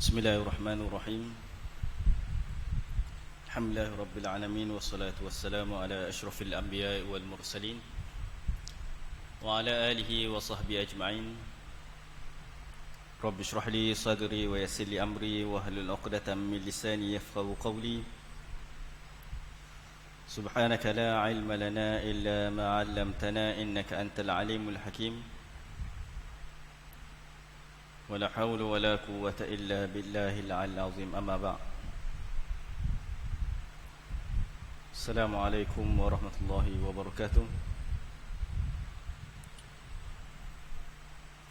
Bismillahirrahmanirrahim. Alhamdulillahi rabbil alamin wassalatu wassalamu ala asyrafil anbiya'i wal mursalin wa ala alihi wa sahbihi ajma'in. Rabbi shrah li sadri wa yassir li amri wa hlul 'uqdatam min lisani yafqahu qawli. Subhanaka la 'ilma lana illa ma 'allamtana innaka antal alimul hakim. ولا حول ولا قوة إلا بالله العلي العظيم أما بعد السلام عليكم ورحمة الله وبركاته.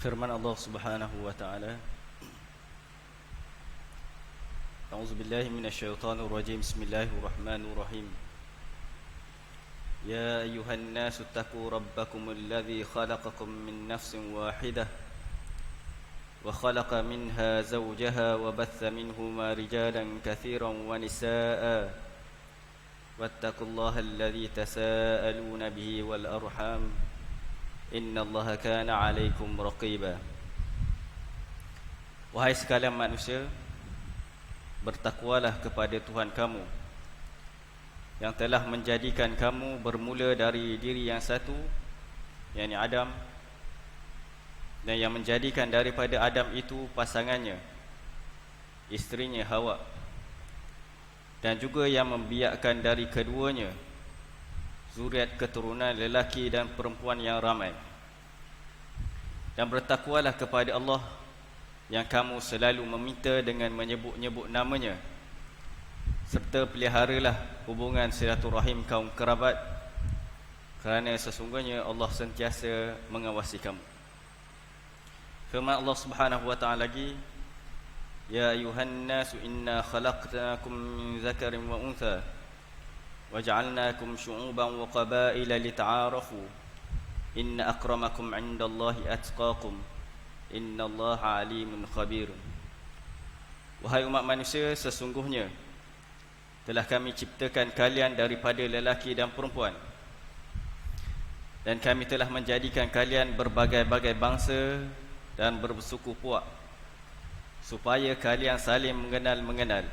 Firman Allah Subhanahu wa taala, A'udzu billahi minasyaitonir rajim. Bismillahirrahmanirrahim. Ya ayyuhan nasu taqu rabbakumul ladzi khalaqakum min nafsin wahidah وخلق منها زوجها وبث منهما رجالا كثيرا ونساء واتقوا الله الذي تساءلون به والأرحام إن الله كان عليكم رقيبا. Wahai sekalian manusia, bertakwalah kepada Tuhan kamu yang telah menjadikan kamu bermula dari diri yang satu, yakni Adam, dan yang menjadikan daripada Adam itu pasangannya, isterinya Hawa, dan juga yang membiakkan dari keduanya zuriat keturunan lelaki dan perempuan yang ramai. Dan bertakwalah kepada Allah yang kamu selalu meminta dengan menyebut-nyebut namanya, serta peliharalah hubungan silaturahim kaum kerabat, kerana sesungguhnya Allah sentiasa mengawasi kamu. Firman Allah Subhanahu wa taala lagi, Ya ayuhan nasu inna khalaqnakum min zakarin wa untha waja'alnakum syu'uban wa qabaila lita'arafu inna akramakum 'indallahi atqakum innallaha 'alimun khabir. Wahai umat manusia, sesungguhnya telah kami ciptakan kalian daripada lelaki dan perempuan, dan kami telah menjadikan kalian berbagai-bagai bangsa dan bersuku puak, supaya kalian saling mengenal.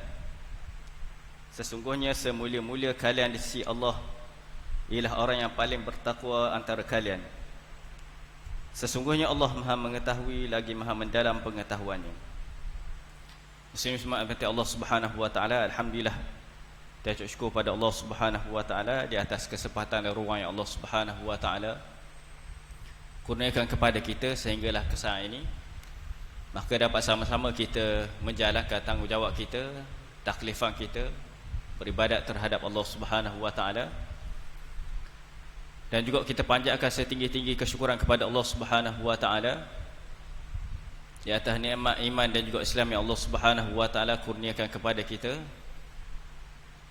Sesungguhnya semulia-mulia kalian di sisi Allah ialah orang yang paling bertakwa antara kalian. Sesungguhnya Allah Maha mengetahui lagi Maha mendalam pengetahuannya. Muslim-muslimat Allah Subhanahu wa taala, alhamdulillah, kita syukur pada Allah Subhanahu wa taala di atas kesempatan dan ruang yang Allah Subhanahu wa taala kurniakan kepada kita sehinggalah ke saat ini, maka dapat sama-sama kita menjalankan tanggungjawab kita, taklifan kita beribadat terhadap Allah Subhanahu wa taala, dan juga kita panjatkan setinggi-tinggi kesyukuran kepada Allah Subhanahu wa taala di atas nikmat iman dan juga Islam yang Allah Subhanahu wa taala kurniakan kepada kita,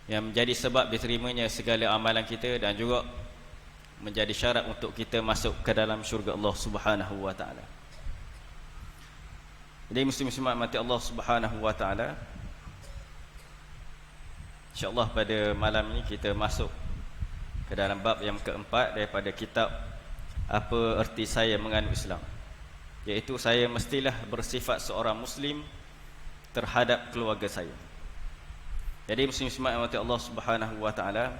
yang menjadi sebab diterimanya segala amalan kita dan juga menjadi syarat untuk kita masuk ke dalam syurga Allah Subhanahu wa taala. Jadi muslim-muslimat mati Allah Subhanahu wa taala, insya-Allah pada malam ini kita masuk ke dalam bab yang keempat daripada kitab Apa Erti Saya Menganut Islam, iaitu saya mestilah bersifat seorang muslim terhadap keluarga saya. Jadi muslim-muslimat mati Allah Subhanahu wa taala,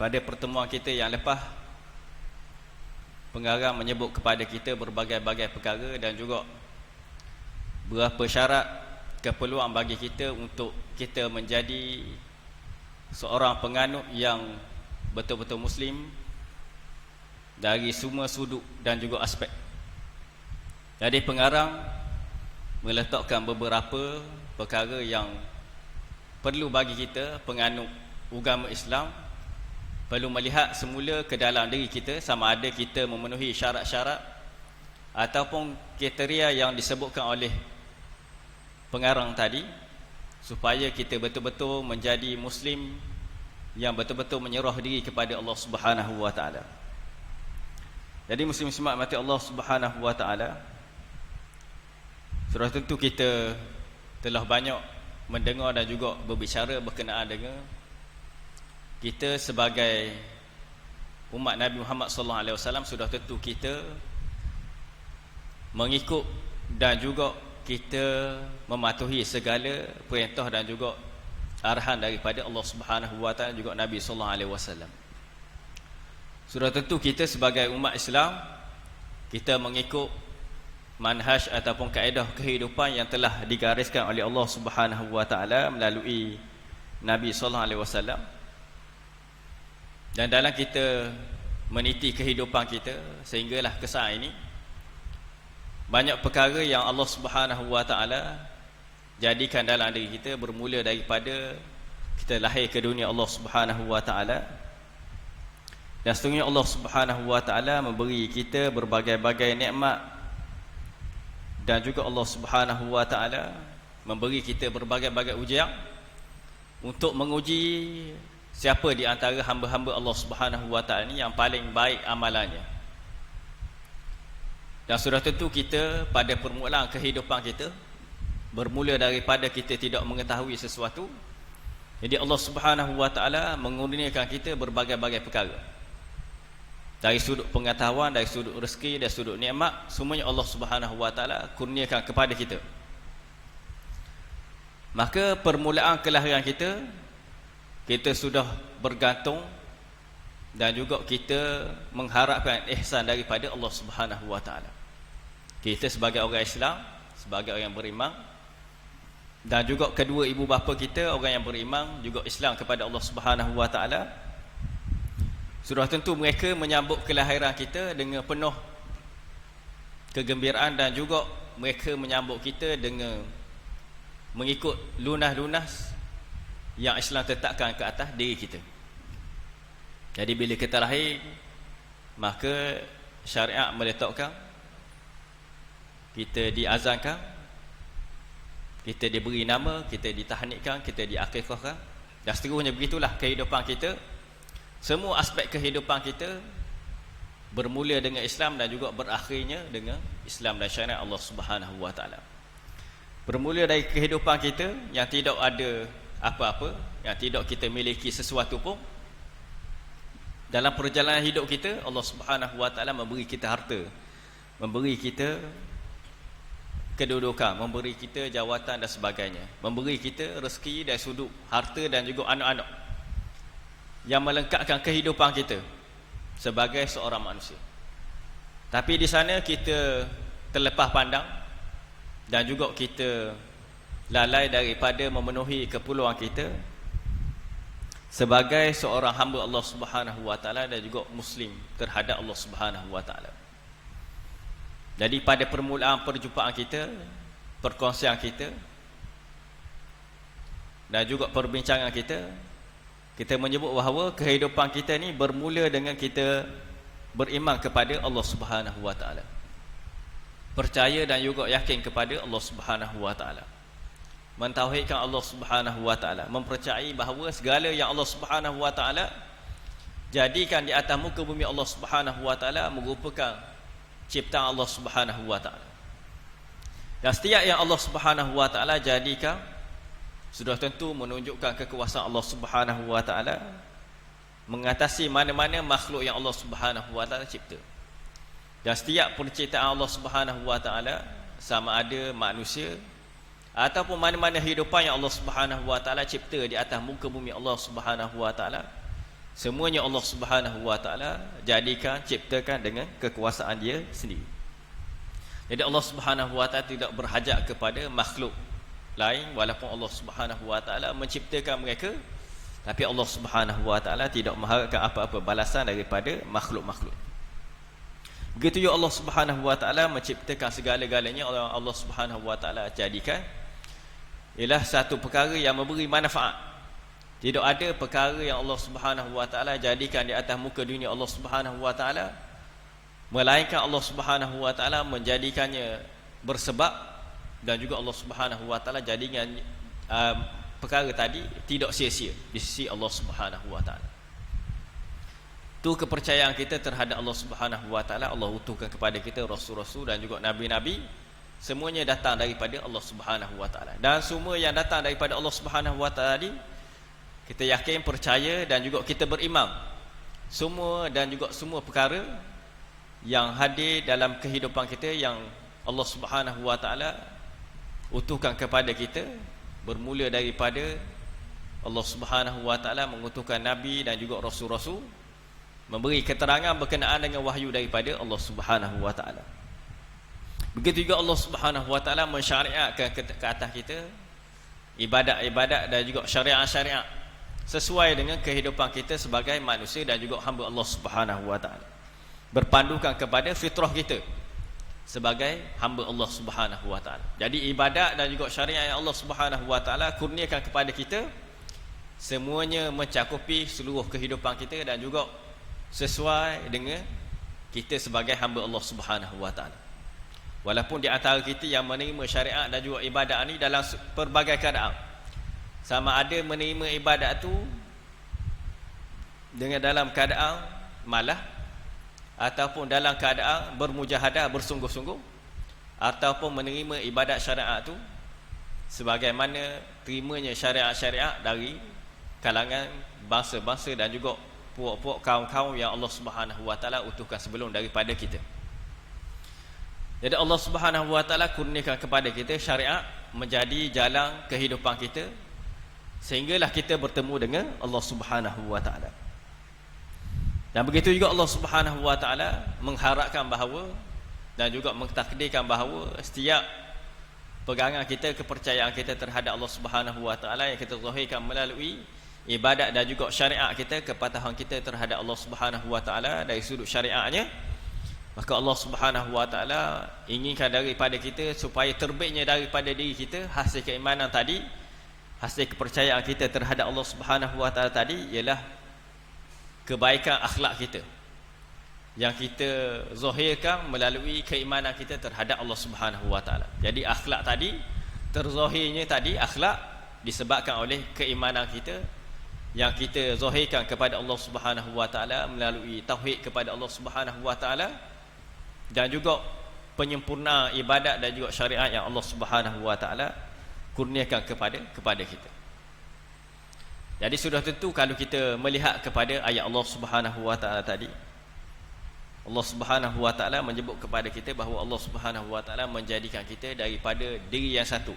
pada pertemuan kita yang lepas, pengarang menyebut kepada kita berbagai-bagai perkara dan juga berapa syarat keperluan bagi kita untuk kita menjadi seorang penganut yang betul-betul muslim dari semua sudut dan juga aspek. Jadi pengarang meletakkan beberapa perkara yang perlu bagi kita penganut agama Islam perlu melihat semula ke dalam diri kita, sama ada kita memenuhi syarat-syarat ataupun kriteria yang disebutkan oleh pengarang tadi, supaya kita betul-betul menjadi muslim yang betul-betul menyerah diri kepada Allah Subhanahu wa taala. Jadi muslim-muslimat mati Allah Subhanahu wa taala, sudah tentu kita telah banyak mendengar dan juga berbicara berkenaan dengan kita sebagai umat Nabi Muhammad sallallahu alaihi wasallam. Sudah tentu kita mengikut dan juga kita mematuhi segala perintah dan juga arahan daripada Allah Subhanahu wa taala juga Nabi sallallahu alaihi wasallam. Sudah tentu kita sebagai umat Islam, kita mengikut manhaj ataupun kaedah kehidupan yang telah digariskan oleh Allah Subhanahu wa taala melalui Nabi sallallahu alaihi wasallam. Dan dalam kita meniti kehidupan kita sehinggalah ke saat ini, banyak perkara yang Allah Subhanahu wa taala jadikan dalam diri kita bermula daripada kita lahir ke dunia Allah Subhanahu wa taala. Dan sesungguhnya Allah Subhanahu wa taala memberi kita berbagai-bagai nikmat, dan juga Allah Subhanahu wa taala memberi kita berbagai-bagai ujian untuk menguji siapa di antara hamba-hamba Allah Subhanahu wa taala ni yang paling baik amalannya. Dan sudah tentu kita pada permulaan kehidupan kita bermula daripada kita tidak mengetahui sesuatu. Jadi Allah Subhanahu wa taala mengurniakan kita berbagai-bagai perkara. Dari sudut pengetahuan, dari sudut rezeki, dari sudut nikmat, semuanya Allah Subhanahu wa taala kurniakan kepada kita. Maka permulaan kelahiran kita, kita sudah bergantung dan juga kita mengharapkan ihsan daripada Allah Subhanahu wa taala. Kita sebagai orang Islam, sebagai orang yang beriman, dan juga kedua ibu bapa kita orang yang beriman juga Islam kepada Allah Subhanahu wa taala, sudah tentu mereka menyambut kelahiran kita dengan penuh kegembiraan, dan juga mereka menyambut kita dengan mengikut lunas-lunas yang Islam tetapkan ke atas diri kita. Jadi bila kita lahir, maka syariat meletakkan kita diazankan, kita diberi nama, kita ditahnikkan, kita diakikahkan, dan seterusnya. Begitulah kehidupan kita. Semua aspek kehidupan kita bermula dengan Islam dan juga berakhirnya dengan Islam dan syariat Allah Subhanahu wa taala. Bermula dari kehidupan kita yang tidak ada apa-apa, yang tidak kita miliki sesuatu pun. Dalam perjalanan hidup kita, Allah Subhanahu wa taala memberi kita harta, memberi kita kedudukan, memberi kita jawatan dan sebagainya, memberi kita rezeki dari sudut harta dan juga anak-anak yang melengkapkan kehidupan kita sebagai seorang manusia. Tapi di sana kita terlepas pandang dan juga kita lalai daripada memenuhi keperluan kita sebagai seorang hamba Allah Subhanahu wa taala dan juga muslim terhadap Allah Subhanahu wa taala. Jadi pada permulaan perjumpaan kita, perkongsian kita dan juga perbincangan kita, kita menyebut bahawa kehidupan kita ni bermula dengan kita beriman kepada Allah Subhanahu wa taala. Percaya dan juga yakin kepada Allah Subhanahu wa taala. Mentauhidkan Allah Subhanahu wa taala, mempercayai bahawa segala yang Allah Subhanahu wa taala jadikan di atas muka bumi Allah Subhanahu wa taala merupakan ciptaan Allah Subhanahu wa taala. Dan setiap yang Allah Subhanahu wa taala jadikan sudah tentu menunjukkan kekuasaan Allah Subhanahu wa taala mengatasi mana-mana makhluk yang Allah Subhanahu wa taala cipta. Dan setiap penciptaan Allah Subhanahu wa taala, sama ada manusia ataupun mana-mana hidupan yang Allah Subhanahu wa taala cipta di atas muka bumi Allah Subhanahu wa taala, semuanya Allah Subhanahu wa taala jadikan, ciptakan dengan kekuasaan dia sendiri. Jadi Allah Subhanahu wa taala tidak berhajat kepada makhluk lain, walaupun Allah Subhanahu wa taala menciptakan mereka, tapi Allah Subhanahu wa taala tidak mengharapkan apa-apa balasan daripada makhluk-makhluk. Begitu juga Allah Subhanahu wa taala menciptakan segala-galanya. Allah Subhanahu wa taala jadikan ialah satu perkara yang memberi manfaat. Tidak ada perkara yang Allah Subhanahu wa taala jadikan di atas muka dunia Allah Subhanahu wa taala melainkan Allah Subhanahu wa taala menjadikannya bersebab, dan juga Allah Subhanahu wa taala jadikan perkara tadi tidak sia-sia di sisi Allah Subhanahu wa taala. Itu kepercayaan kita terhadap Allah Subhanahu wa taala. Allah utuhkan kepada kita rasul-rasul dan juga nabi-nabi, semuanya datang daripada Allah Subhanahu wa taala. Dan semua yang datang daripada Allah Subhanahu wa taala tadi kita yakin, percaya dan juga kita beriman. Semua dan juga semua perkara yang hadir dalam kehidupan kita yang Allah Subhanahu wa taala utuhkan kepada kita, bermula daripada Allah Subhanahu wa taala mengutuhkan nabi dan juga rasul-rasul, memberi keterangan berkenaan dengan wahyu daripada Allah Subhanahu wa taala. Begitu juga Allah Subhanahu wa taala mensyariatkan ke atas kita ibadat-ibadat dan juga syariat-syariat sesuai dengan kehidupan kita sebagai manusia dan juga hamba Allah Subhanahu wa taala, berpandukan kepada fitrah kita sebagai hamba Allah Subhanahu wa taala. Jadi ibadat dan juga syariat yang Allah Subhanahu wa taala kurniakan kepada kita semuanya mencakupi seluruh kehidupan kita dan juga sesuai dengan kita sebagai hamba Allah Subhanahu wa taala. Walaupun di antara kita yang menerima syariat dan juga ibadat ni dalam pelbagai keadaan, sama ada menerima ibadat tu dengan dalam keadaan malah, ataupun dalam keadaan bermujahadah, bersungguh-sungguh, ataupun menerima ibadat syariat tu sebagaimana terimanya syariat-syariat dari kalangan bangsa-bangsa dan juga puak-puak kaum-kaum yang Allah Subhanahu wa taala utuhkan sebelum daripada kita. Jadi Allah Subhanahu wa taala kurniakan kepada kita syariat menjadi jalan kehidupan kita sehinggalah kita bertemu dengan Allah Subhanahu wa taala. Dan begitu juga Allah Subhanahu wa taala mengharapkan bahawa dan juga mentakdirkan bahawa setiap pegangan kita, kepercayaan kita terhadap Allah Subhanahu wa taala yang kita zahirkan melalui ibadat dan juga syariat kita, kepatuhan kita terhadap Allah Subhanahu wa taala dari sudut syariatnya, maka Allah Subhanahu wa taala inginkan daripada kita supaya terbitnya daripada diri kita hasil keimanan tadi, hasil kepercayaan kita terhadap Allah Subhanahu wa taala tadi ialah kebaikan akhlak kita yang kita zahirkan melalui keimanan kita terhadap Allah Subhanahu wa taala. Jadi akhlak tadi, terzahirnya tadi akhlak disebabkan oleh keimanan kita yang kita zahirkan kepada Allah Subhanahu wa taala melalui tauhid kepada Allah Subhanahu wa taala dan juga penyempurnaan ibadat dan juga syariat yang Allah Subhanahu wa taala kurniakan kepada kita. Jadi sudah tentu kalau kita melihat kepada ayat Allah Subhanahu wa taala tadi, Allah Subhanahu wa taala menyebut kepada kita bahawa Allah Subhanahu wa taala menjadikan kita daripada diri yang satu,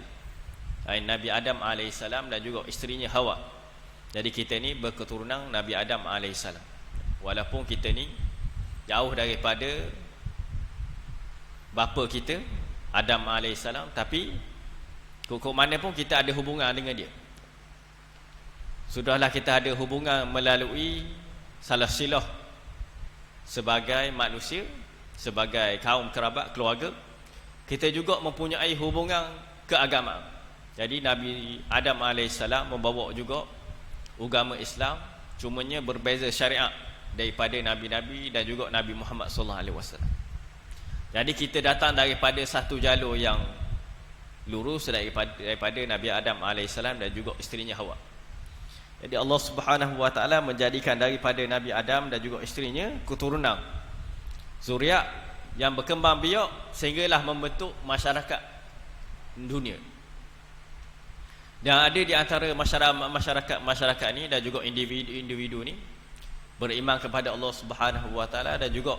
Nabi Adam alaihissalam dan juga isterinya Hawa. Jadi kita ni berketurunan Nabi Adam alaihissalam. Walaupun kita ni jauh daripada bapa kita Adam alaihissalam, tapi kok mana pun kita ada hubungan dengan dia. Sudahlah kita ada hubungan melalui salah silah sebagai manusia, sebagai kaum kerabat, keluarga. Kita juga mempunyai hubungan keagamaan. Jadi Nabi Adam alaihissalam membawa juga agama Islam, cumanya berbeza syariat daripada nabi-nabi dan juga Nabi Muhammad sallallahu alaihi wasallam. Jadi kita datang daripada satu jalur yang lurus daripada Nabi Adam alaihissalam dan juga isterinya Hawa. Jadi Allah Subhanahu wa taala menjadikan daripada Nabi Adam dan juga isterinya keturunan zuriat yang berkembang biak sehinggalah membentuk masyarakat dunia. Dan ada di antara masyarakat ni dan juga individu ni beriman kepada Allah Subhanahu wa taala dan juga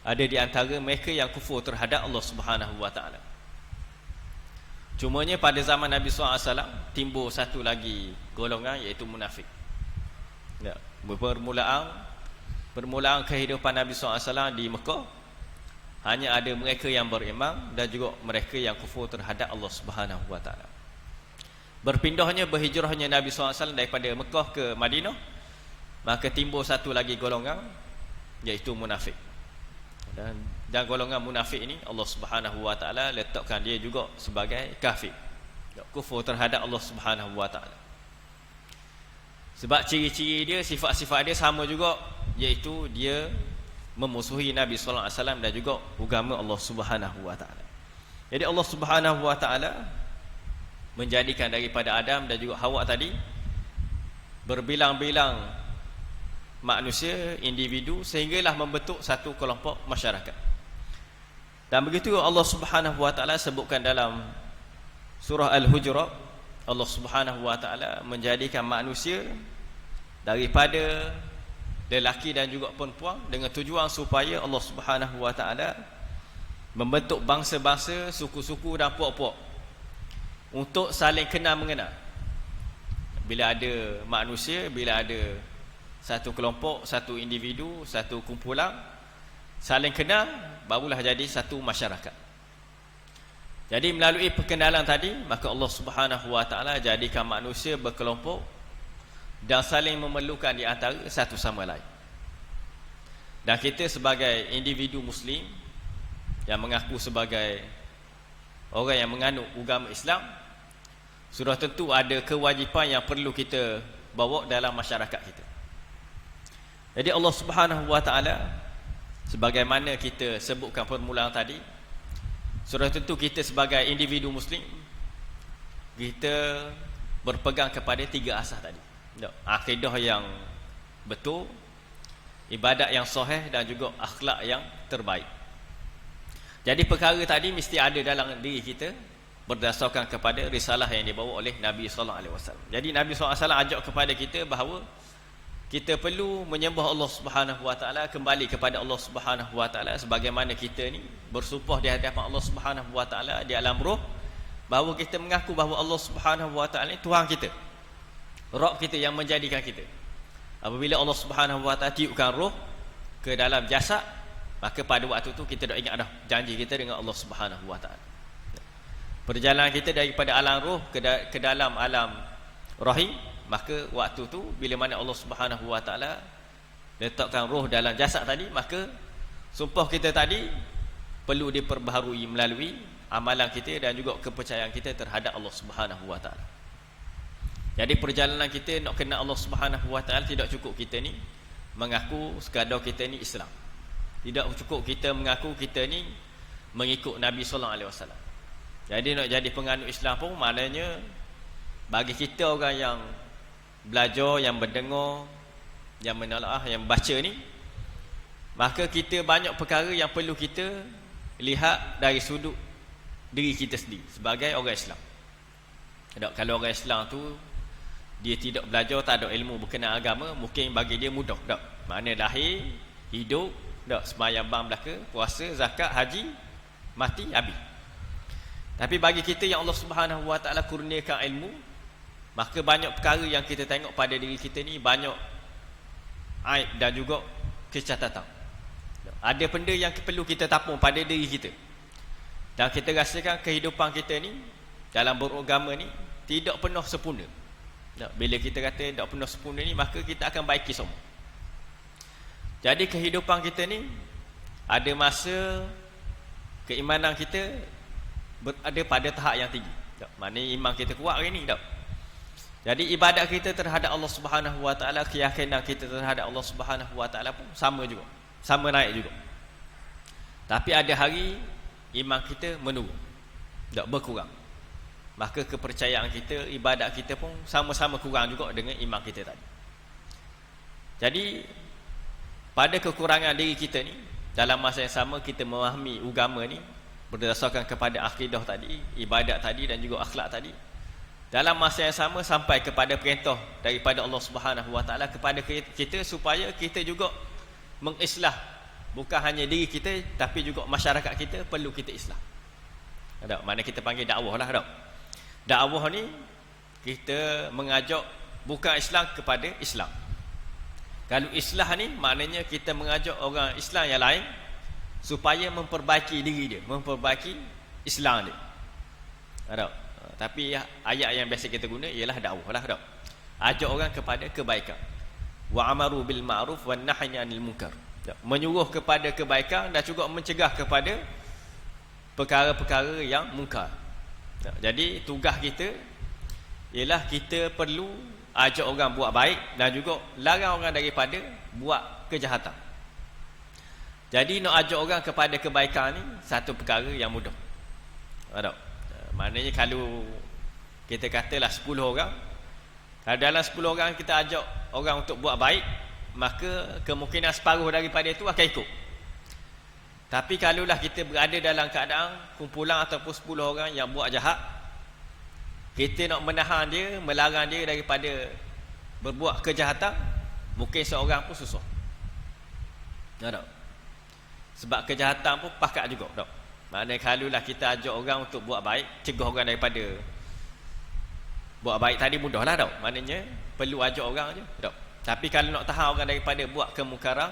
ada di antara mereka yang kufur terhadap Allah Subhanahu wa taala. Cumanya pada zaman Nabi SAW timbul satu lagi golongan iaitu munafik. Ya, permulaan kehidupan Nabi SAW di Mekah hanya ada mereka yang beriman dan juga mereka yang kufur terhadap Allah Subhanahu wa taala. Berhijrahnya Nabi SAW daripada Mekah ke Madinah, maka timbul satu lagi golongan iaitu munafik. Dan golongan munafik ini Allah Subhanahu wa taala letakkan dia juga sebagai kafir, kufur terhadap Allah Subhanahu wa taala. Sebab ciri-ciri dia, sifat-sifat dia sama juga, iaitu dia memusuhi Nabi sallallahu alaihi wasallam dan juga agama Allah Subhanahu wa taala. Jadi Allah Subhanahu wa taala menjadikan daripada Adam dan juga Hawa tadi berbilang-bilang manusia, individu, sehinggalah membentuk satu kelompok masyarakat. Dan begitu Allah Subhanahu wa taala sebutkan dalam surah Al-Hujurat, Allah Subhanahu wa taala menjadikan manusia daripada lelaki dan juga perempuan dengan tujuan supaya Allah Subhanahu wa taala membentuk bangsa-bangsa, suku-suku dan puak-puak untuk saling kenal mengenal. Bila ada manusia, bila ada satu kelompok, satu individu, satu kumpulan saling kenal, barulah jadi satu masyarakat. Jadi melalui perkenalan tadi, maka Allah Subhanahu wa taala jadikan manusia berkelompok dan saling memerlukan di antara satu sama lain. Dan kita sebagai individu muslim yang mengaku sebagai orang yang menganut agama Islam, sudah tentu ada kewajipan yang perlu kita bawa dalam masyarakat kita. Jadi Allah Subhanahu wa taala, sebagaimana kita sebutkan permulaan tadi, sudah tentu kita sebagai individu muslim, kita berpegang kepada 3 asas tadi. Akidah yang betul, ibadat yang sahih, dan juga akhlak yang terbaik. Jadi perkara tadi mesti ada dalam diri kita berdasarkan kepada risalah yang dibawa oleh Nabi sallallahu alaihi wasallam. Jadi Nabi sallallahu alaihi wasallam ajak kepada kita bahawa kita perlu menyembah Allah Subhanahu wa taala, kembali kepada Allah Subhanahu wa taala, sebagaimana kita ni bersumpah di hadapan Allah Subhanahu wa taala di alam roh bahawa kita mengaku bahawa Allah Subhanahu wa taala ni Tuhan kita, Rabb kita yang menjadikan kita. Apabila Allah Subhanahu wa taala tiupkan roh ke dalam jasad, maka pada waktu tu kita dah ingat dah janji kita dengan Allah Subhanahu wa taala. Perjalanan kita daripada alam roh ke dalam alam rahim, maka waktu tu bila mana Allah Subhanahu wa taala letakkan roh dalam jasad tadi, maka sumpah kita tadi perlu diperbaharui melalui amalan kita dan juga kepercayaan kita terhadap Allah Subhanahu wa taala. Jadi perjalanan kita nak kenal Allah Subhanahu wa taala, tidak cukup kita ni mengaku sekadar kita ni Islam. Tidak cukup kita mengaku kita ni mengikut Nabi sallallahu alaihi wasallam. Jadi nak jadi penganut Islam pun maknanya bagi kita orang yang belajar, yang mendengar, yang menelaah, yang baca ni, maka kita banyak perkara yang perlu kita lihat dari sudut diri kita sendiri sebagai orang Islam. Kalau orang Islam tu dia tidak belajar, tak ada ilmu berkenaan agama, mungkin bagi dia mudah tak? Mana lahir, hidup, tak, sembahyang bang belaka, puasa, zakat, haji, mati, habis. Tapi bagi kita yang Allah Subhanahu wa taala kurniakan ilmu, maka banyak perkara yang kita tengok pada diri kita ni banyak aib dan juga kecacatan. Ada benda yang perlu kita tapung pada diri kita. Dan kita rasakan kehidupan kita ni dalam beragama ni tidak pernah sempurna. Bila kita kata tak pernah sempurna ni, maka kita akan baiki semua. Jadi kehidupan kita ni ada masa keimanan kita berada pada tahap yang tinggi. Maknanya iman kita kuat hari ni tak? Jadi ibadat kita terhadap Allah Subhanahu wa taala, keyakinan kita terhadap Allah Subhanahu wa taala pun sama juga. Sama naik juga. Tapi ada hari iman kita menurun, tak berkurang. Maka kepercayaan kita, ibadat kita pun sama-sama kurang juga dengan iman kita tadi. Jadi pada kekurangan diri kita ni, dalam masa yang sama kita memahami agama ni berdasarkan kepada akidah tadi, ibadat tadi dan juga akhlak tadi. Dalam masa yang sama sampai kepada perintah daripada Allah Subhanahu wa taala kepada kita supaya kita juga mengislah bukan hanya diri kita tapi juga masyarakat kita perlu kita islah. Ada mana kita panggil dakwah lah dak. Dakwah ni kita mengajak bukan Islam kepada Islam. Kalau islah ni maknanya kita mengajak orang Islam yang lain supaya memperbaiki diri dia, memperbaiki Islam dia. Ada. Tapi ayat yang biasa kita guna ialah dakwah lah dak. Ajak orang kepada kebaikan. Wa amaru bil ma'ruf wan nahyi 'anil munkar. Menyuruh kepada kebaikan dan juga mencegah kepada perkara-perkara yang mungkar. Jadi tugas kita ialah kita perlu ajak orang buat baik dan juga larang orang daripada buat kejahatan. Jadi nak ajak orang kepada kebaikan ni satu perkara yang mudah. Ada. Maknanya kalau kita katalah 10 orang, kalau dalam 10 orang kita ajak orang untuk buat baik, maka kemungkinan separuh daripada itu akan ikut. Tapi kalaulah kita berada dalam keadaan kumpulan ataupun 10 orang yang buat jahat, kita nak menahan dia, melarang dia daripada berbuat kejahatan, mungkin seorang pun susah. Tak? Sebab kejahatan pun pakat juga tak? Maknanya kalaulah kita ajak orang untuk buat baik, cegah orang daripada buat baik tadi mudahlah tau. Maknanya perlu ajak orang je tau. Tapi kalau nak tahan orang daripada buat kemungkaran,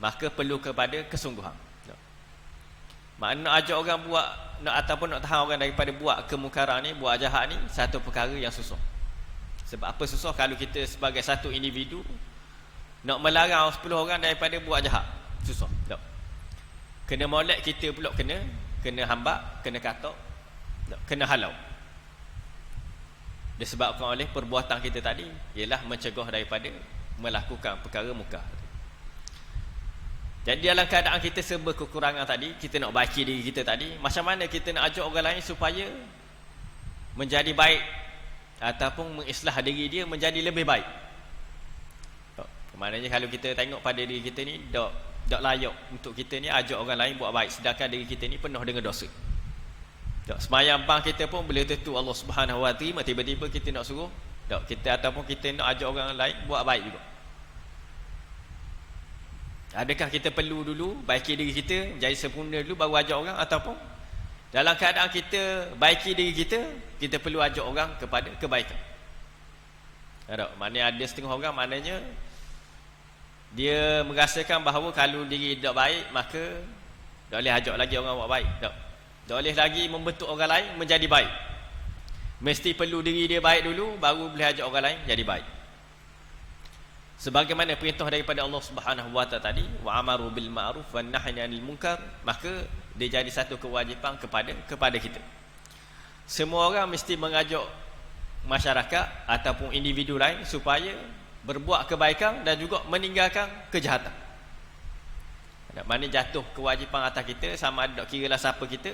maka perlu kepada kesungguhan tau. Maknanya nak ajak orang buat ataupun nak tahan orang daripada buat kemungkaran ni, buat jahat ni, satu perkara yang susah. Sebab apa susah? Kalau kita sebagai satu individu nak melarang 10 orang daripada buat jahat, susah tau. Kena molek kita pula kena hambak, kena katok, kena halau. Disebabkan oleh perbuatan kita tadi ialah mencegah daripada melakukan perkara mungkar. Jadi dalam keadaan kita serba kekurangan tadi, kita nak baiki diri kita tadi, macam mana kita nak ajak orang lain supaya menjadi baik ataupun mengislah diri dia menjadi lebih baik. Maknanya kalau kita tengok pada diri kita ni tak layak untuk kita ni ajak orang lain buat baik, sedangkan diri kita ni penuh dengan dosa. Semayang bang kita pun boleh tentu Allah Subhanahu Wa Taala, tiba-tiba kita nak suruh kita ataupun kita nak ajak orang lain buat baik juga. Adakah kita perlu dulu baiki diri kita menjadi sempurna dulu baru ajak orang, ataupun dalam keadaan kita baiki diri kita, kita perlu ajak orang kepada kebaikan? Maknanya ada setengah orang maknanya dia merasakan bahawa kalau diri tak baik, maka tak boleh ajak lagi orang buat baik. Tak boleh lagi membentuk orang lain menjadi baik. Mesti perlu diri dia baik dulu, baru boleh ajak orang lain jadi baik. Sebagaimana perintah daripada Allah Subhanahu Wa Taala tadi, wa amaru bil ma'ruf wan nahyi 'anil munkar, maka dia jadi satu kewajipan kepada kita. Semua orang mesti mengajak masyarakat ataupun individu lain supaya berbuat kebaikan dan juga meninggalkan kejahatan. Mana jatuh kewajipan atas kita, sama ada kira lah siapa kita,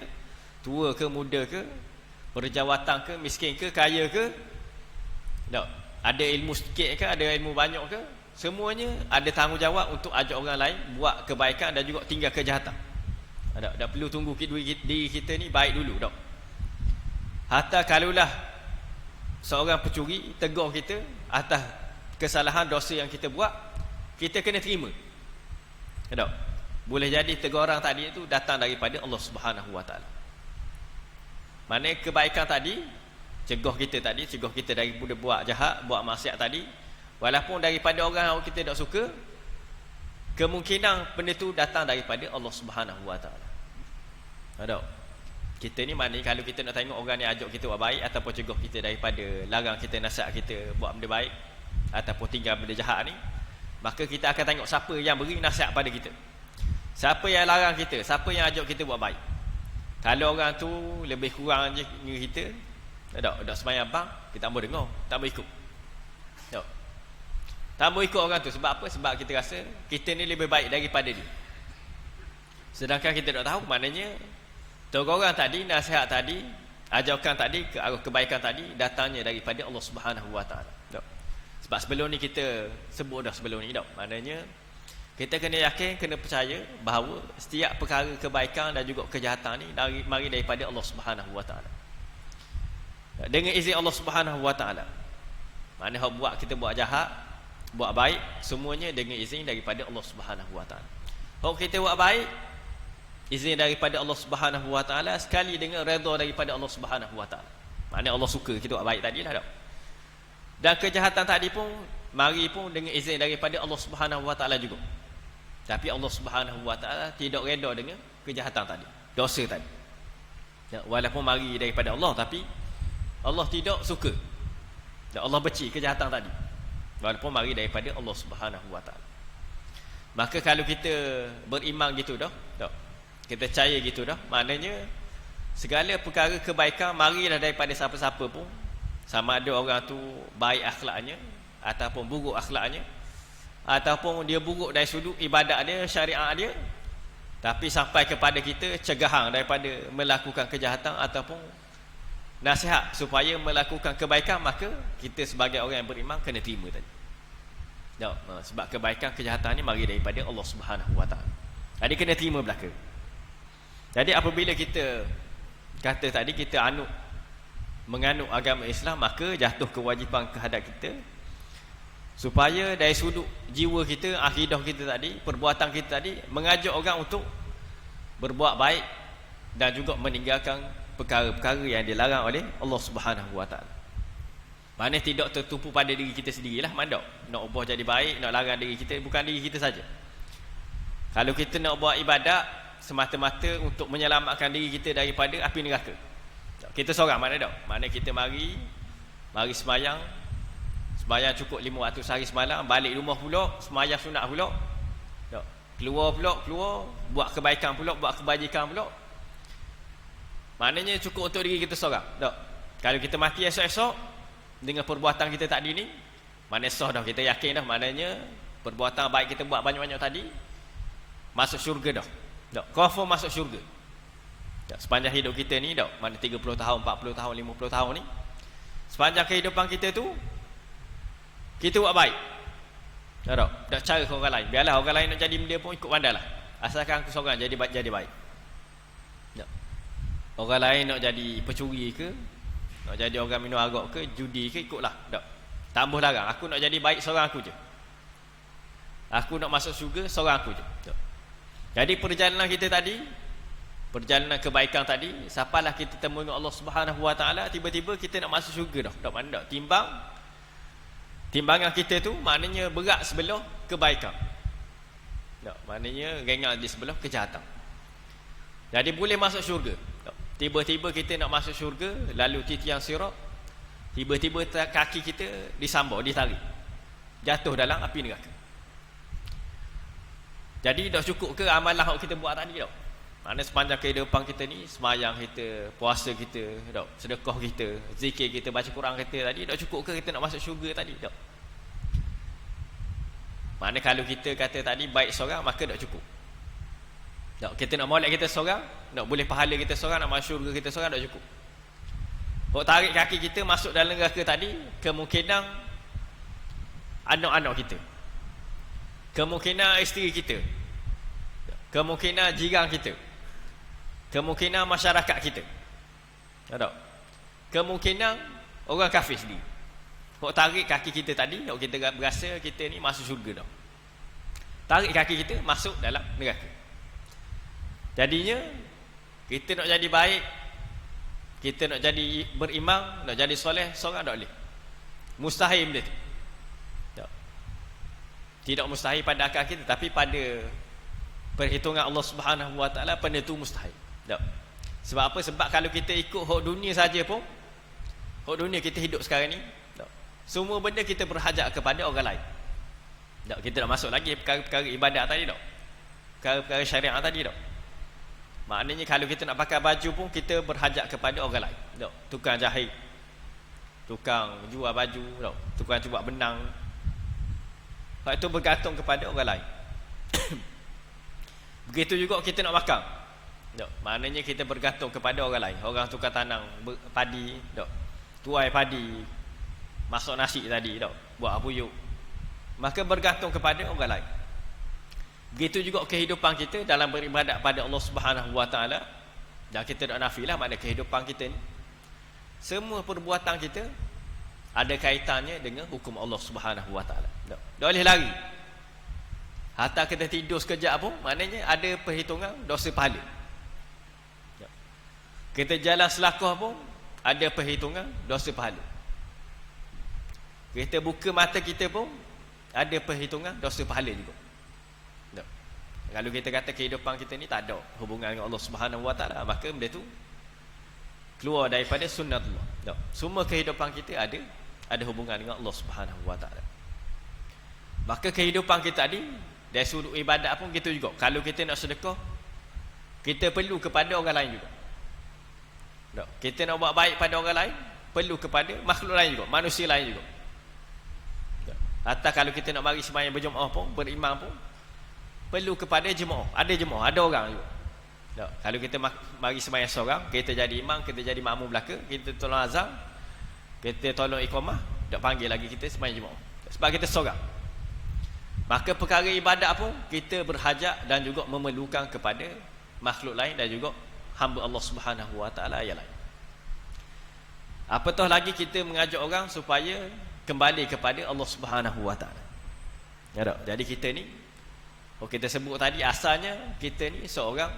tua ke muda ke, berjawatan ke, miskin ke, kaya ke, ada ilmu sikit ke, ada ilmu banyak ke, semuanya ada tanggungjawab untuk ajak orang lain buat kebaikan dan juga tinggal kejahatan. Tak perlu tunggu diri kita ni baik dulu. Hatta kalulah seorang pencuri tegur kita atas kesalahan dosa yang kita buat, kita kena terima. Boleh jadi teguran tadi itu datang daripada Allah Subhanahu Wa Taala. Maknanya kebaikan tadi cegah kita daripada buat jahat, buat maksiat tadi, walaupun daripada orang yang kita tak suka, kemungkinan benda tu datang daripada Allah Subhanahu Wa Taala. Kita ni maknanya kalau kita nak tengok orang ni ajak kita buat baik ataupun cegah kita daripada larang kita, nasihat kita buat benda baik ataupun tinggal benda jahat ni, maka kita akan tengok siapa yang beri nasihat pada kita, siapa yang larang kita, siapa yang ajak kita buat baik. Kalau orang tu lebih kurang je dengan kita, tak semayang bang, kita tak mau dengar, tak mau ikut. Tak mau ikut orang tu. Sebab apa? Sebab kita rasa kita ni lebih baik daripada dia. Sedangkan kita tak tahu, maknanya teguran tadi, nasihat tadi, ajakan tadi, kebaikan tadi datangnya daripada Allah Subhanahu Wa Taala. Sebab sebelum ni kita sebut dah sebelum ni maknanya kita kena yakin, kena percaya bahawa setiap perkara kebaikan dan juga kejahatan ni mari daripada Allah Subhanahu Wa Taala. Dengan izin Allah Subhanahu Wa Taala. Maknanya buat kita buat jahat, buat baik, semuanya dengan izin daripada Allah Subhanahu Wa Taala. Kalau kita buat baik, izin daripada Allah Subhanahu Wa Taala sekali dengan redha daripada Allah Subhanahu Wa Taala. Maknanya Allah suka kita buat baik tadilah Dan kejahatan tadi pun mari pun dengan izin daripada Allah Subhanahu Wa Taala juga. Tapi Allah Subhanahu Wa Taala tidak reda dengan kejahatan tadi, dosa tadi. Walaupun mari daripada Allah, tapi Allah tidak suka. Allah benci kejahatan tadi. Walaupun mari daripada Allah Subhanahu Wa Taala. Maka kalau kita beriman gitu kita percaya gitu maknanya segala perkara kebaikan marilah daripada siapa-siapa pun, sama ada orang tu baik akhlaknya ataupun buruk akhlaknya, ataupun dia buruk dari sudut ibadat dia, syariat dia, tapi sampai kepada kita cegahan daripada melakukan kejahatan ataupun nasihat supaya melakukan kebaikan, maka kita sebagai orang yang beriman kena terima tadi. Sebab kebaikan kejahatan ni mari daripada Allah Subhanahu Wa Taala. Jadi kena terima belaka. Jadi apabila kita kata tadi kita menganut agama Islam, maka jatuh kewajipan kehadap kita supaya dari sudut jiwa kita, akidah kita tadi, perbuatan kita tadi, mengajak orang untuk berbuat baik dan juga meninggalkan perkara-perkara yang dilarang oleh Allah Subhanahu Wa Taala. Mana tidak tertumpu pada diri kita sendirilah, mana nak ubah jadi baik, nak larang diri kita, bukan diri kita saja. Kalau kita nak buat ibadat semata-mata untuk menyelamatkan diri kita daripada api neraka, kita seorang mana tak? Mana kita mari semayang cukup 5 waktu sehari semalam, balik rumah pula semayang sunat pula, tak? Keluar buat kebaikan pula, buat kebajikan pula. Maknanya cukup untuk diri kita seorang, tak? Kalau kita mati esok-esok dengan perbuatan kita tadi ni, mana sah dah, kita yakin dah, maknanya perbuatan baik kita buat banyak-banyak tadi masuk syurga dah. Tak? Confirm masuk syurga. Tak? Sepanjang hidup kita ni, tak? Mana 30 tahun, 40 tahun, 50 tahun ni, sepanjang kehidupan kita tu kita buat baik. Tak? Tak cara ke orang lain. Biarlah orang lain nak jadi benda pun ikut pandai lah. Asalkan aku seorang jadi baik. Tak? Orang lain nak jadi pencuri ke, nak jadi orang minum arak ke, judi ke, ikutlah. Tak? Tambah larang. Aku nak jadi baik seorang aku je. Aku nak masuk syurga seorang aku je. Tak? Jadi perjalanan kita tadi, perjalanan kebaikan tadi, sapalah kita temu dengan Allah Subhanahu Wa Taala, tiba-tiba kita nak masuk syurga dah. Tak mana tak? Timbangan kita tu maknanya berat sebelah kebaikan. Tak? Maknanya ringan di sebelah kejahatan. Jadi boleh masuk syurga. Tak? Tiba-tiba kita nak masuk syurga, lalu titian sirat, tiba-tiba kaki kita disambar, ditarik, jatuh dalam api neraka. Jadi dah cukup ke amalan yang kita buat tadi tak? Mana sepanjang kehidupan kita ni, semayang kita, puasa kita, tak? Sedekah kita, zikir kita, baca Quran kita tadi, dah cukup ke kita nak masuk syurga tadi tak? Mana kalau kita kata tadi baik seorang, maka tak cukup. Tak? Kita nak molek kita seorang, nak boleh pahala kita seorang, nak masuk syurga kita seorang, tak cukup. Kalau tarik kaki kita masuk dalam neraka tadi, kemungkinan anak-anak kita, kemungkinan isteri kita, kemungkinan jiran kita, kemungkinan masyarakat kita, tak? Kemungkinan orang kafir sendiri. Kalau tarik kaki kita tadi, kalau kita berasa kita ni masuk syurga dah, tarik kaki kita masuk dalam neraka. Jadinya kita nak jadi baik, kita nak jadi beriman, nak jadi soleh, seorang tak boleh. Mustahil benda tu. Tidak mustahil pada akal kita, tapi pada perhitungan Allah Subhanahu Wa Taala penentu mustahil. Tak? Sebab apa? Sebab kalau kita ikut hak dunia saja pun, hak dunia kita hidup sekarang ni, tak? Semua benda kita berhajat kepada orang lain. Tak? Kita nak masuk lagi perkara-perkara ibadat tadi tak? Perkara-perkara syariat tadi tak? Maknanya kalau kita nak pakai baju pun kita berhajat kepada orang lain. Tak? Tukang jahit, tukang jual baju, tak? Tukang buat benang, hak itu bergantung kepada orang lain. Begitu juga kita nak makan. Tak? Maknanya kita bergantung kepada orang lain. Orang tukar tanam padi, tak? Tuai padi, masak nasi tadi, tak? Buat buyuk. Maka bergantung kepada orang lain. Begitu juga kehidupan kita dalam beribadat pada Allah Subhanahu Wa Taala. Dan kita tak nafilah pada kehidupan kita ni, semua perbuatan kita ada kaitannya dengan hukum Allah Subhanahu Wa Taala. Tak boleh lari. Hatta kita tidur sekejap pun, maknanya ada perhitungan dosa pahala. Kita jalan selakah pun ada perhitungan dosa pahala. Kita buka mata kita pun ada perhitungan dosa pahala juga. Tak? Kalau kita kata kehidupan kita ni tak ada hubungan dengan Allah Subhanahu Wa Taala, maka benda tu keluar daripada sunnatullah. Tak? Semua kehidupan kita ada hubungan dengan Allah Subhanahu Wa Taala. Maka kehidupan kita tadi dari sudut ibadat pun gitu juga. Kalau kita nak sedekah, kita perlu kepada orang lain juga. Tak? Kita nak buat baik pada orang lain, perlu kepada makhluk lain juga, manusia lain juga. Tak? Atau kalau kita nak mari sembahyang berjemaah pun, beriman pun, perlu kepada jemaah. Ada jemaah, ada orang juga. Tak? Kalau kita mari sembahyang seorang, kita jadi imam, kita jadi makmum belaka, kita tolong azan, kita tolong iqamah, tak panggil lagi kita sembahyang jemaah. Sebab kita seorang. Maka perkara ibadat pun kita berhajat dan juga memerlukan kepada makhluk lain dan juga hamba Allah Subhanahu Wa Taala yang lain. Apatah lagi kita mengajak orang supaya kembali kepada Allah Subhanahu Wa Taala. Ya tak? Jadi kita ni, kita sebut tadi asalnya kita ni seorang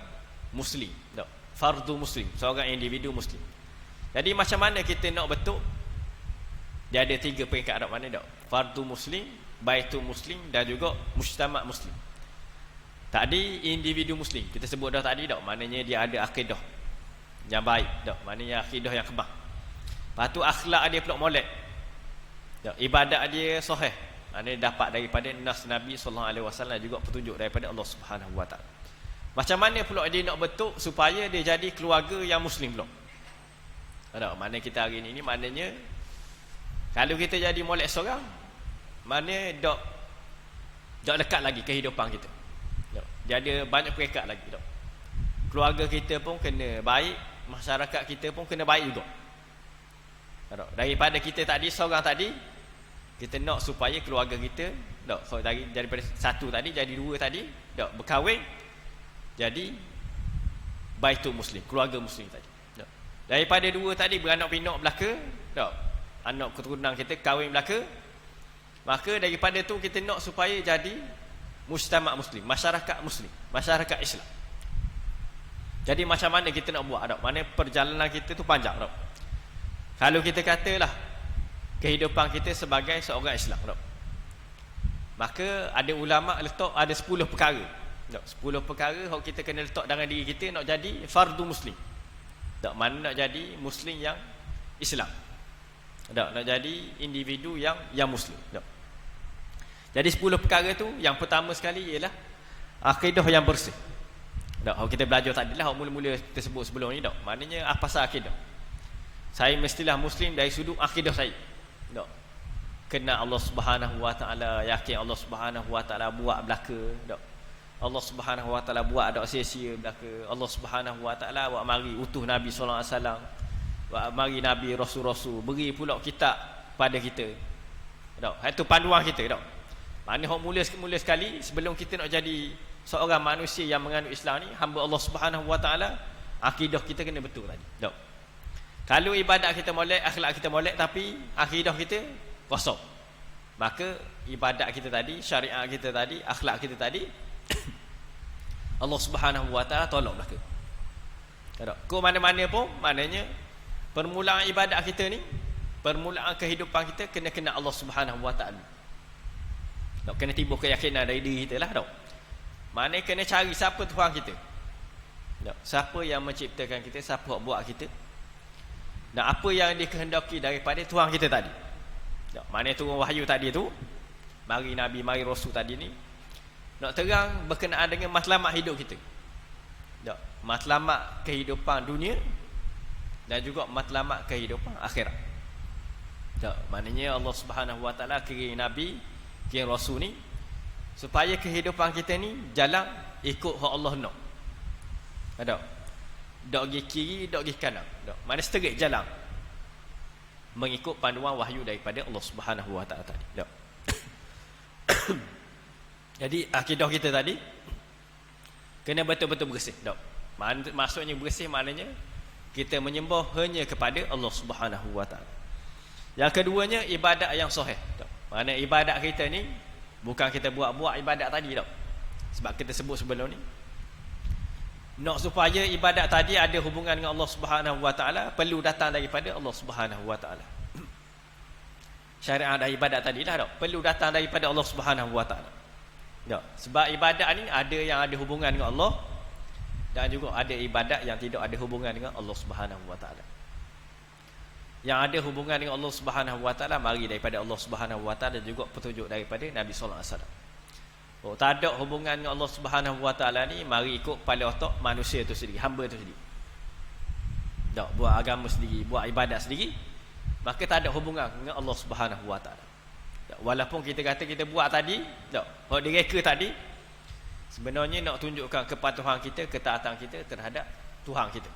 Muslim. Tak? fardu muslim, seorang individu muslim. Jadi macam mana kita nak bentuk? Dia ada 3 peringkat dak, mana dak? Fardu muslim, baitul muslim dan juga mujtama' muslim. Tadi individu muslim kita sebut dah tadi dak, maknanya dia ada akidah yang baik dak, maknanya akidah yang kebal. Lepas tu akhlak dia pula molek dak, ibadat dia sahih, maknanya dapat daripada nas Nabi sallallahu alaihi wasallam, juga petunjuk daripada Allah Subhanahu wa taala. Macam mana pula dia nak bentuk supaya dia jadi keluarga yang muslim pula? Tak, mana kita hari ni maknanya kalau kita jadi molek seorang, mana dok dekat lagi kehidupan kita. Dia ada banyak peringkat lagi dok. Keluarga kita pun kena baik, masyarakat kita pun kena baik juga. Dok, daripada kita tadi seorang tadi, kita nak supaya keluarga kita dok, so daripada 1 tadi jadi 2 tadi, dok, berkahwin jadi baitul muslim, keluarga muslim tadi. Dok. Daripada 2 tadi beranak pinak belaka, dok, anak keturunan kita kahwin belaka, maka daripada tu kita nak supaya jadi mujtama' muslim, masyarakat muslim, masyarakat Islam. Jadi macam mana kita nak buat dok? Mana perjalanan kita tu panjang dok. Kalau kita katalah kehidupan kita sebagai seorang Islam dok, maka ada ulama letak ada 10 perkara dok, 10 perkara yang kita kena letak dalam diri kita nak jadi fardu muslim dok, mana nak jadi muslim yang Islam dok, nak jadi individu yang muslim dok. Jadi 10 perkara tu, yang pertama sekali ialah akidah yang bersih dok. Kalau kita belajar tadilah, mula-mula kita sebut sebelum ni dok, maknanya apa pasal akidah? Saya mestilah muslim dari sudut akidah saya dok, kena Allah Subhanahu wa taala, yakin Allah Subhanahu wa taala buat belaka dok, Allah Subhanahu wa taala buat dok sia-sia belaka, Allah Subhanahu wa taala buat mari utuh Nabi sallallahu alaihi wasallam, buat mari nabi rasul-rasul, beri pula kitab pada kita dok. Itu panduan kita dok. Maknanya hok mula sekali sebelum kita nak jadi seorang manusia yang menganut Islam ni, hamba Allah Subhanahu wa taala, akidah kita kena betul tadi dok. Kalau ibadat kita molek, akhlak kita molek, tapi akidah kita kosong, maka ibadat kita tadi, syariat kita tadi, akhlak kita tadi Allah Subhanahu wa taala tolak belaka. Kau mana-mana pun, maknanya permulaan ibadat kita ni, permulaan kehidupan kita kena kena Allah Subhanahu wa taala. Kena timbul keyakinan dari diri kita lah dok. Maknanya kena cari siapa Tuhan kita dok, siapa yang menciptakan kita, siapa yang buat kita, dan apa yang dikehendaki daripada Tuhan kita tadi dok. Maknanya turun wahyu tadi tu, mari Nabi, mari Rasul tadi ni nak terang berkenaan dengan matlamat hidup kita dok, matlamat kehidupan dunia dan juga matlamat kehidupan akhirat dok. Maknanya Allah Subhanahu wa taala kirim Nabi, kirim Rasul ni supaya kehidupan kita ni jalan ikut hak Allah nak dok. Dok pergi kiri, dok pergi kanan dok, mana straight jalan mengikut panduan wahyu daripada Allah Subhanahu wa taala tadi dok. Jadi akidah kita tadi kena betul-betul bersih dok. Maksudnya bersih maknanya kita menyembah hanya kepada Allah Subhanahu wa taala. Yang keduanya ibadat yang sahih dok. Makna ibadat kita ni bukan kita buat-buat ibadat tadi dok. Sebab kita sebut sebelum ni, nak supaya ibadat tadi ada hubungan dengan Allah Subhanahu wa taala, perlu datang daripada Allah Subhanahu wa taala. Syariat dan ibadat tadi lah dok, perlu datang daripada Allah Subhanahu wa taala dok. Sebab ibadat ni ada yang ada hubungan dengan Allah, dan juga ada ibadat yang tidak ada hubungan dengan Allah Subhanahu wa taala. Yang ada hubungan dengan Allah Subhanahu wa taala mari daripada Allah Subhanahu wa taala, dan juga petunjuk daripada Nabi sallallahu alaihi wasallam. Oh, tak ada hubungan dengan Allah Subhanahu wa taala ni, mari ikut kepala otak manusia tu sendiri, hamba tu sendiri dok, buat agama sendiri, buat ibadat sendiri, maka tak ada hubungan dengan Allah Subhanahu wa taala. Walaupun kita kata kita buat tadi dok, hak direka tadi, sebenarnya nak tunjukkan kepatuhan kita, ketaatan kita terhadap Tuhan kita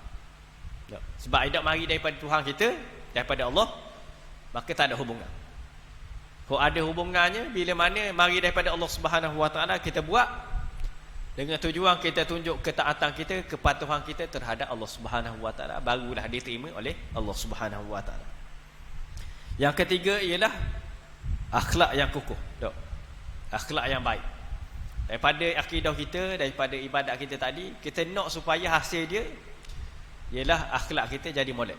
dok. Sebab hidup mari daripada Tuhan kita, daripada Allah, maka tak ada hubungan. Kalau ada hubungannya bila mana mari daripada Allah Subhanahu wa taala, kita buat dengan tujuan kita tunjuk ketaatan kita, kepatuhan kita terhadap Allah Subhanahu wa taala, barulah diterima oleh Allah Subhanahu wa taala. Yang ketiga ialah akhlak yang kukuh dok, akhlak yang baik. Daripada akidah kita, daripada ibadat kita tadi, kita nak supaya hasil dia ialah akhlak kita jadi molek.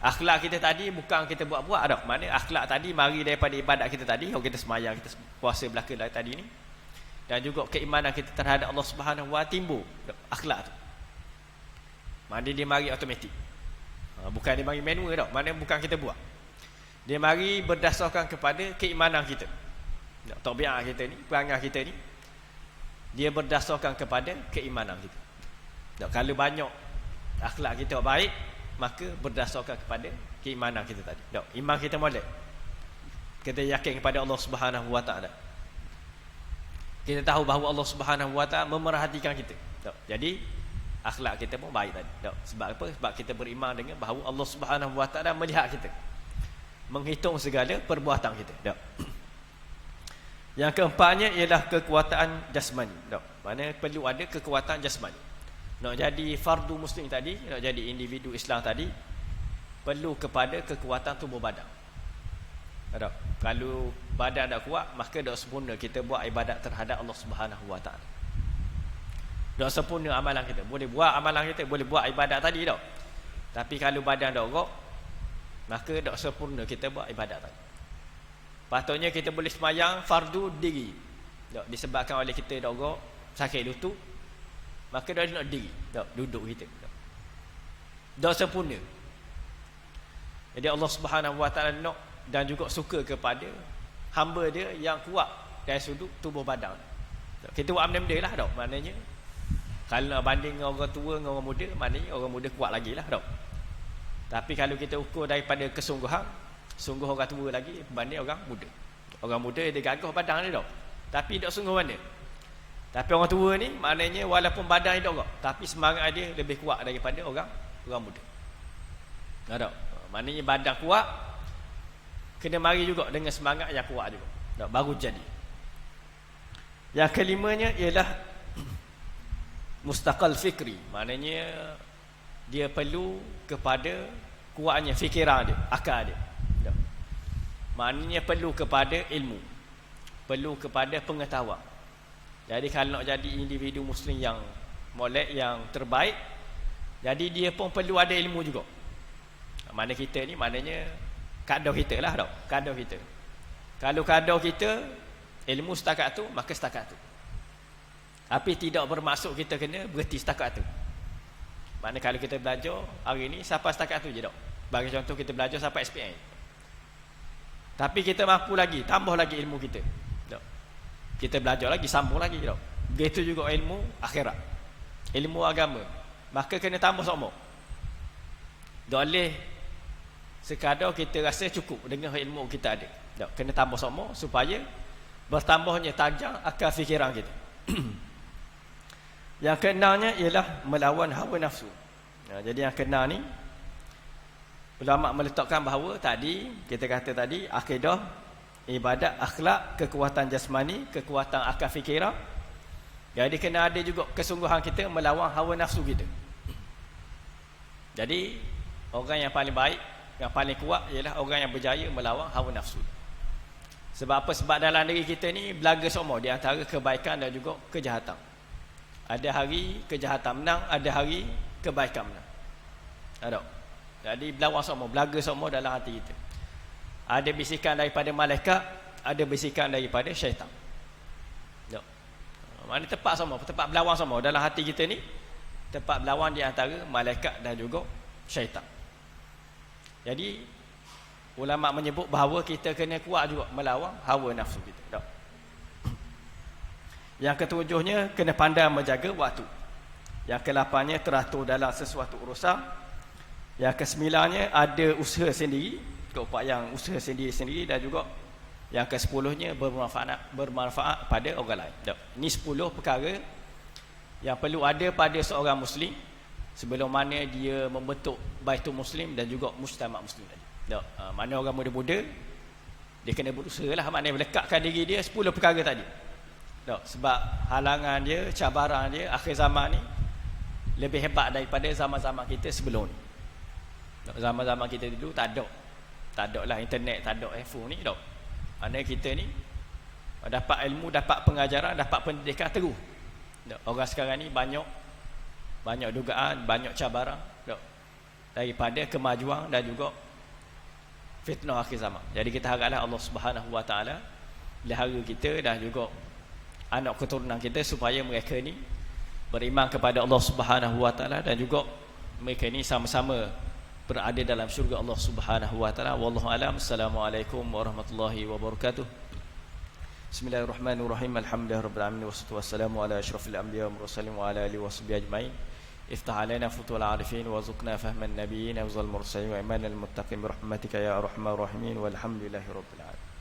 Akhlak kita tadi bukan kita buat-buat dah. Mana akhlak tadi mari daripada ibadat kita tadi, kalau kita semayang, kita puasa belaka tadi ni. Dan juga keimanan kita terhadap Allah Subhanahu wa timbul akhlak tu. Mana dia mari automatik. Bukan dia mari manual dah. Mana bukan kita buat. Dia mari berdasarkan kepada keimanan kita. Tabiat kita ni, perangai kita ni, dia berdasarkan kepada keimanan kita. Kalau banyak akhlak kita baik, maka berdasarkan kepada keimanan kita tadi. Iman kita molek. Kita yakin kepada Allah Subhanahu wa taala. Kita tahu bahawa Allah Subhanahu wa taala memerhatikan kita. Jadi akhlak kita pun baik tadi. Sebab apa? Sebab kita beriman dengan bahawa Allah Subhanahu wa taala melihat kita, menghitung segala perbuatan kita. Yang keempatnya ialah kekuatan jasmani. Mana perlu ada kekuatan jasmani. Nak jadi fardu muslim tadi, nak jadi individu Islam tadi, perlu kepada kekuatan tubuh badan. Kalau badan tak kuat, maka tak sempurna kita buat ibadat terhadap Allah Subhanahu wa taala. Tak sempurna amalan kita. Boleh buat amalan kita, boleh buat ibadat tadi tak. Tapi kalau badan tak kuat, maka tak sempurna kita buat ibadat tadi. Patutnya kita boleh semayang fardu diri. Disebabkan oleh kita tak kuat, sakit lutut, maka dia nak diri, duduk kita. Tak sempurna. Jadi Allah Subhanahu wa taala nak dan juga suka kepada hamba dia yang kuat dari sudut tubuh badan. Kita buat benda-benda lah tak. Maknanya kalau nak banding dengan orang tua dengan orang muda, maknanya orang muda kuat lagi lah tak. Tapi kalau kita ukur daripada kesungguhan, sungguh orang tua lagi berbanding orang muda. Orang muda dia gagah badan dia tak. Tapi tak sungguh mana. Tapi orang tua ni maknanya walaupun badan dia tak, tapi semangat dia lebih kuat daripada orang muda. Tak? Maknanya badan kuat kena mari juga dengan semangat yang kuat juga. Tak, baru jadi. Yang kelimanya ialah mustaqal fikri. Maknanya dia perlu kepada kuatnya fikiran dia, akal dia. Tak? Maknanya perlu kepada ilmu. Perlu kepada pengetahuan. Jadi kalau nak jadi individu muslim yang molek, yang terbaik, jadi dia pun perlu ada ilmu juga. Mana kita ni maknanya kadar kita lah tau. Kadar kita. Kalau kadar kita ilmu setakat tu, maka setakat tu. Tapi tidak bermaksud kita kena berhenti setakat tu. Maknanya kalau kita belajar hari ni sampai setakat tu je tau. Bagi contoh kita belajar sampai SPM. Tapi kita mampu lagi, tambah lagi ilmu kita. Kita belajar lagi, sambung lagi tau. Begitu juga ilmu akhirat, ilmu agama, maka kena tambah sama. Tak boleh sekadar kita rasa cukup dengan ilmu kita ada. Tak, kena tambah sama supaya bertambahnya tajam akal fikiran kita. Yang keenamnya ialah melawan hawa nafsu. Jadi yang keenam ni ulama meletakkan bahawa tadi kita kata tadi akidah, ibadat, akhlak, kekuatan jasmani, kekuatan akal fikiran. Jadi kena ada juga kesungguhan kita melawan hawa nafsu kita. Jadi orang yang paling baik, yang paling kuat ialah orang yang berjaya melawan hawa nafsu. Sebab apa? Sebab dalam diri kita ni belaga semua di antara kebaikan dan juga kejahatan. Ada hari kejahatan menang, ada hari kebaikan menang. Ada. Jadi berlawan semua, belaga semua dalam hati kita. Ada bisikan daripada malaikat, ada bisikan daripada syaitan. Mana tepat sama, tepat berlawan sama dalam hati kita ni, tepat berlawan di antara malaikat dan juga syaitan. Jadi ulama menyebut bahawa kita kena kuat juga melawan hawa nafsu kita. Yang ketujuhnya kena pandai menjaga waktu. Yang ke-8nya teratur dalam sesuatu urusan. Yang ke-9nya ada usaha sendiri, keupayaan usaha sendiri-sendiri, dan juga yang ke-10nya bermanfaat pada orang lain. Ini 10 perkara yang perlu ada pada seorang muslim sebelum mana dia membentuk baitul muslim dan juga mujtama' muslim tadi. Mana orang muda-muda dia kena berusaha lah, maknanya melekatkan diri dia 10 perkara tadi. Sebab halangan dia, cabaran dia akhir zaman ni lebih hebat daripada zaman-zaman kita sebelum ni. Zaman-zaman kita dulu tak ada lah internet, tak ada handphone ni tak. Mana kita ni dapat ilmu, dapat pengajaran, dapat pendidikan terus. Orang sekarang ni banyak dugaan, banyak cabaran, daripada kemajuan dan juga fitnah akhir zaman. Jadi kita haraplah Allah Subhanahu Wa Taala pelihara kita dan juga anak keturunan kita supaya mereka ni beriman kepada Allah Subhanahu Wa Taala dan juga mereka ni sama-sama berada dalam syurga Allah Subhanahu Wa Taala. Wallahu alam. Assalamualaikum warahmatullahi wabarakatuh. Bismillahirrahmanirrahim. Alhamdulillahirabbil alamin wassalatu wassalamu ala asyrafil anbiya'i wal mursalin wa ala alihi washabihi ajmain. Iftah alaina futuhal arifin warzuqna fahman nabiyyin wa zal mursalin wa imanal muttaqin bi rahmatika ya arhamar rahimin walhamdulillahi rabbil alamin.